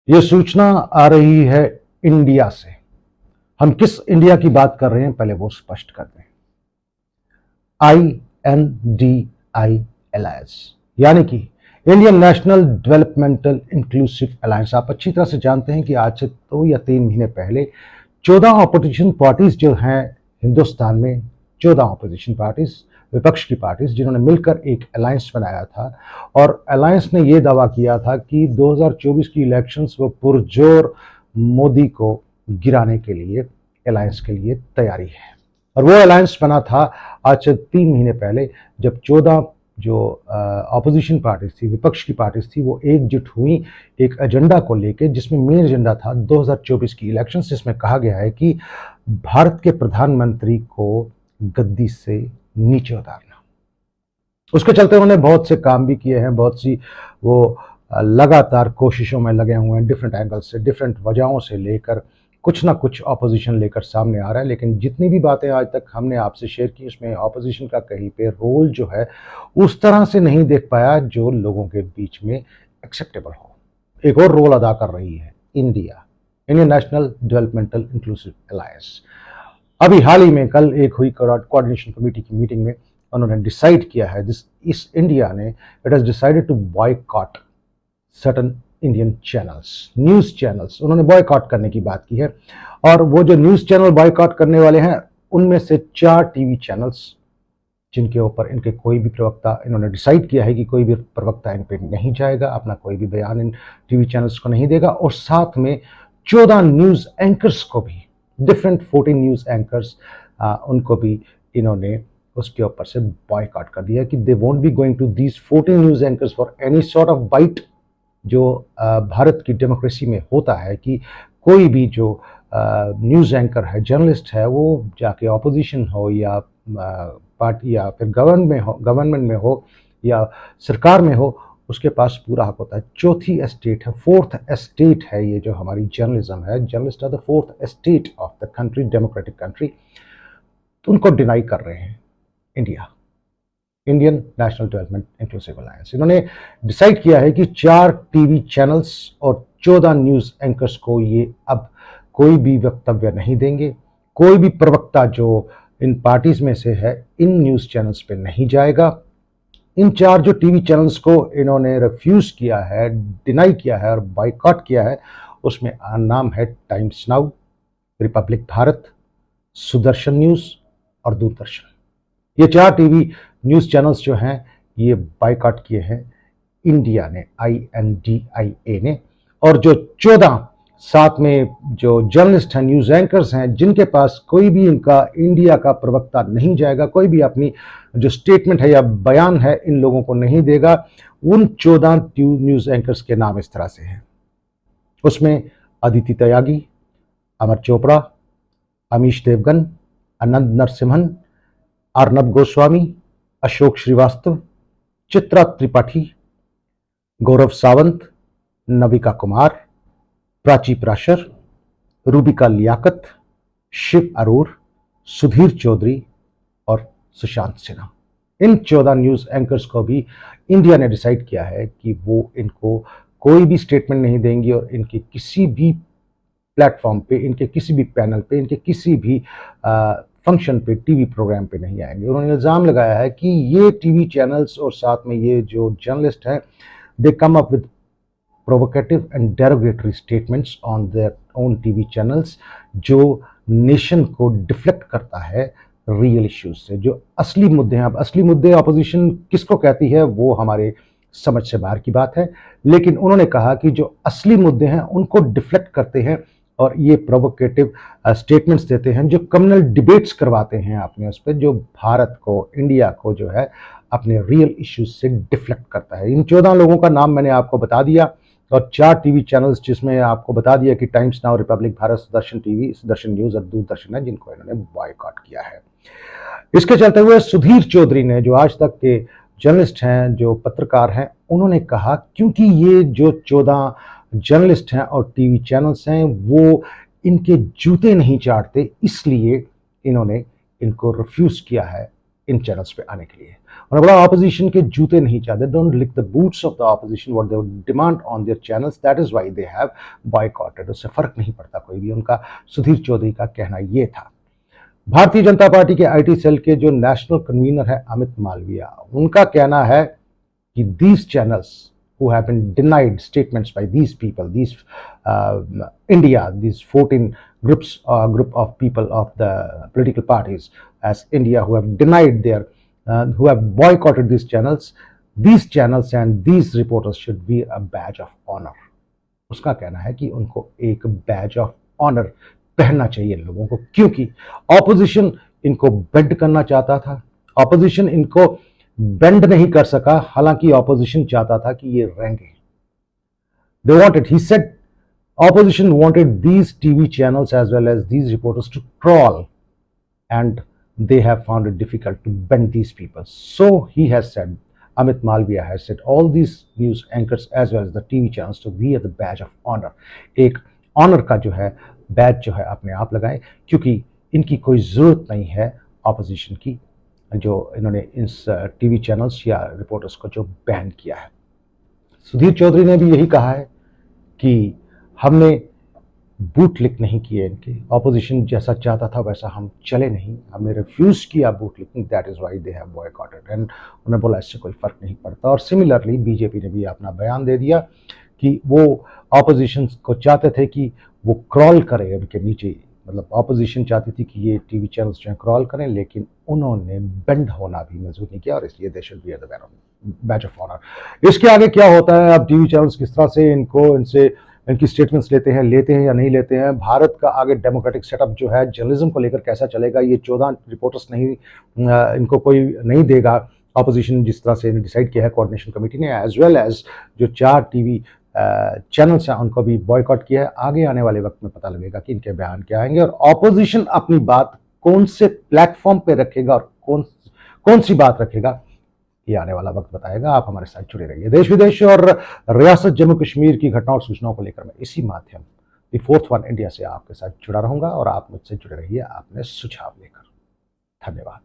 ये सूचना आ रही है इंडिया से। हम किस इंडिया की बात कर रहे हैं पहले वो स्पष्ट कर दें। INDI यानी कि Indian national developmental inclusive alliance. आप अच्छी तरह से जानते हैं कि आज से 2 या 3 महीने पहले 14 ऑपोजिशन पार्टीज जो हैं हिंदुस्तान में, 14 ऑपोजिशन पार्टीज, विपक्ष की पार्टीज, जिन्होंने मिलकर एक अलायंस बनाया था और अलायंस ने यह दावा किया था कि 2024 की इलेक्शंस वो पुरजोर मोदी को गिराने के लिए अलायंस के लिए तैयारी है। और वो अलायंस बना था आज से 3 महीने पहले, जब 14 जो ऑपोजिशन पार्टीज थी, विपक्ष की पार्टीज थी, वो एकजुट हुई एक एजेंडा को लेकर, जिसमें मेन एजेंडा था 2024 की इलेक्शंस, जिसमें कहा गया है कि भारत के प्रधानमंत्री को गद्दी से नीचे उतारना। उसके चलते उन्होंने बहुत से काम भी किए हैं, बहुत सी वो लगातार कोशिशों में लगे हुए हैं, डिफरेंट एंगल से, डिफरेंट वजहों से लेकर कुछ ना कुछ ऑपोजिशन लेकर सामने आ रहा है। लेकिन जितनी भी बातें आज तक हमने आपसे शेयर की, उसमें ऑपोजिशन का कहीं पे रोल जो है उस तरह से नहीं देख पाया जो लोगों के बीच में एक्सेप्टेबल हो। एक और रोल अदा कर रही है India, Indian national developmental inclusive alliance. अभी हाल ही में कल एक हुई कोऑर्डिनेशन कमेटी की मीटिंग में उन्होंने डिसाइड किया है, इस इंडिया ने it has decided to boycott certain Indian channels, news channels उन्होंने बॉयकॉट करने की बात की है। और वो जो न्यूज़ चैनल बॉयकॉट करने वाले हैं उनमें से 4 टीवी चैनल्स, जिनके ऊपर इनके कोई भी प्रवक्ता, इन्होंने डिसाइड किया है कि कोई भी प्रवक्ता इन पे नहीं जाएगा, अपना कोई भी बयान इन टीवी चैनल्स को नहीं देगा। और साथ में 14 न्यूज़ एंकर्स को भी, डिफरेंट 14 न्यूज़ एंकर्स, उनको भी इन्होंने उसके ऊपर से बॉयकॉट कर दिया कि they won't be going to these 14 news anchors for any sort of bite. जो भारत की डेमोक्रेसी में होता है कि कोई भी जो न्यूज़ एंकर है, जर्नलिस्ट है, वो जाके ऑपोजिशन हो या पार्टी या फिर गवर्नमेंट में हो या सरकार में हो, उसके पास पूरा हक होता है। चौथी एस्टेट है, 4th एस्टेट है ये जो हमारी जर्नलिज्म है। Journalist are the 4th estate of the country, democratic country. तो उनको डिनाई कर रहे हैं India, Indian National Development Inclusive Alliance. इन्होंने डिसाइड किया है कि 4 टीवी चैनल्स और 14 न्यूज़ एंकर्स को ये अब कोई भी वक्तव्य नहीं देंगे। कोई भी प्रवक्ता जो इन पार्टीज में से है इन न्यूज़ चैनल्स पे नहीं जाएगा। इन 4 जो टीवी चैनल्स को इन्होंने रिफ्यूज़ किया है, डिनाई किया है और बाइकॉट किया है, उसमें नाम है times now, Republic Bharat, Sudarshan news और दूरदर्शन। ये 4 टीवी न्यूज़ चैनल्स जो हैं ये बाइकॉट किए हैं इंडिया ने, INDIA ने। और जो 14 साथ में जो जर्नलिस्ट हैं, न्यूज़ एंकर्स हैं, जिनके पास कोई भी इनका इंडिया का प्रवक्ता नहीं जाएगा, कोई भी अपनी जो स्टेटमेंट है या बयान है इन लोगों को नहीं देगा, उन 14 न्यूज़ एंकर्स के नाम इस तरह से हैं। उसमें अदिति त्यागी, अमर चोपड़ा, अमीश देवगन, अनंत नरसिम्हन, अर्नब गोस्वामी, अशोक श्रीवास्तव, चित्रा त्रिपाठी, गौरव सावंत, नविका कुमार, प्राची प्राशर, रूबिका लियाकत, शिव अरोर, सुधीर चौधरी और सुशांत सिन्हा। इन 14 न्यूज़ एंकर्स को भी इंडिया ने डिसाइड किया है कि वो इनको कोई भी स्टेटमेंट नहीं देंगी और इनके किसी भी प्लेटफॉर्म पे, इनके किसी भी पैनल पे, इनके किसी भी फंक्शन पे, टीवी प्रोग्राम पे नहीं आएंगे। उन्होंने इल्ज़ाम लगाया है कि ये टीवी चैनल्स और साथ में ये जो जर्नलिस्ट हैं, they come up with provocative and derogatory statements on their own TV channels, जो नेशन को डिफ्लेक्ट करता है रियल इश्यूज से, जो असली मुद्दे हैं। अब असली मुद्दे ऑपोजिशन किसको कहती है वो हमारे समझ से बाहर की बात है, लेकिन उन्होंने कहा कि जो असली मुद्दे हैं उनको डिफ्लेक्ट करते हैं और ये प्रोवोकेटिव स्टेटमेंट्स देते हैं, जो कम्युनल डिबेट्स करवाते हैं अपने उस पर, जो भारत को, इंडिया को जो है अपने रियल इश्यूज से डिफ्लेक्ट करता है। इन 14 लोगों का नाम मैंने आपको बता दिया और 4 टीवी चैनल्स, जिसमें आपको बता दिया कि times now, Republic Bharat, Sudarshan TV, Sudarshan news और दूरदर्शन है, जिनको इन्होंने बॉयकॉट किया है। इसके चलते हुए सुधीर चौधरी ने, जो आज तक के जर्नलिस्ट हैं, जो पत्रकार हैं, उन्होंने कहा क्योंकि ये जो 14 जर्नलिस्ट हैं और टीवी चैनल्स हैं वो इनके जूते नहीं चाटते, इसलिए इन्होंने इनको रिफ्यूज़ किया है इन चैनल्स पे आने के लिए। उन्होंने बोला ऑपोजिशन के जूते नहीं चाहते, don't lick the boots of the opposition what they demand on their channels, that is why they have boycotted. उससे फर्क नहीं पड़ता कोई भी, उनका सुधीर चौधरी का कहना ये था। भारतीय जनता पार्टी के आईटी सेल के जो नेशनल कन्वीनर है अमित मालविया, उनका कहना है कि these channels who have been denied statements by these people, these India, these 14 group of people of the political parties as India who have denied their, who have boycotted these channels and these reporters should be a badge of honor. उसका कहना है कि उनको एक Baij of honour पहनना चाहिए लोगों को, क्योंकि ऑपोजिशन इनको बेंड करना चाहता था, ऑपोजिशन इनको बेंड नहीं कर सका, हालांकि ऑपोजिशन चाहता था कि ये रहेंगे। They wanted, he said, opposition wanted these TV channels as well as these reporters to crawl, and they have found it difficult to bend these people. So he has said, Amit Malviya has said, all these news anchors as well as the TV channels to wear the badge of honor. एक honour का जो है बैज जो है अपने आप लगाएं, क्योंकि इनकी कोई जरूरत नहीं है ऑपोजिशन की, जो इन्होंने इस टीवी चैनल्स या रिपोर्टर्स को जो बैन किया है। सुधीर चौधरी ने भी यही कहा है कि हमने बूट लिक नहीं किए इनके, ऑपोजिशन जैसा चाहता था वैसा हम चले नहीं, हमने रिफ्यूज किया boot licking, that is why they have boycotted. And उन्होंने बोला इससे कोई फर्क नहीं पड़ता। और सिमिलरली बीजेपी ने भी अपना बयान दे दिया कि वो ऑपोजिशन को चाहते थे कि वो क्रॉल करे उनके नीचे, मतलब ऑपोजिशन चाहती थी कि ये टीवी चैनल्स जो है क्रॉल करें, लेकिन उन्होंने बेंड होना भी मंजूर नहीं किया और इसलिए they should wear the badge of honour. इसके आगे क्या होता है, अब टीवी चैनल्स किस तरह से इनसे इनकी स्टेटमेंट्स लेते हैं या नहीं लेते हैं, भारत का आगे डेमोक्रेटिक सेटअप जो है जर्नलिज्म को लेकर कैसा चलेगा, ये 14 रिपोर्टर्स नहीं इनको कोई नहीं देगा ऑपोजिशन, जिस तरह से डिसाइड किया है कोऑर्डिनेशन कमेटी ने, एज वेल एज जो 4 टीवी चैनल्स हैं उनको भी बॉयकॉट किया है। आगे आने वाले वक्त में पता लगेगा कि इनके बयान क्या आएंगे और ऑपोजिशन अपनी बात कौन से प्लेटफॉर्म पे रखेगा और कौन सी बात रखेगा, ये आने वाला वक्त बताएगा। आप हमारे साथ जुड़े रहिए। देश विदेश और रियासत जम्मू कश्मीर की घटनाओं और सूचनाओं को लेकर मैं इसी माध्यम द फोर्थ वन इंडिया से आपके साथ जुड़ा रहूंगा और आप मुझसे जुड़े रहिए अपने सुझाव लेकर। धन्यवाद।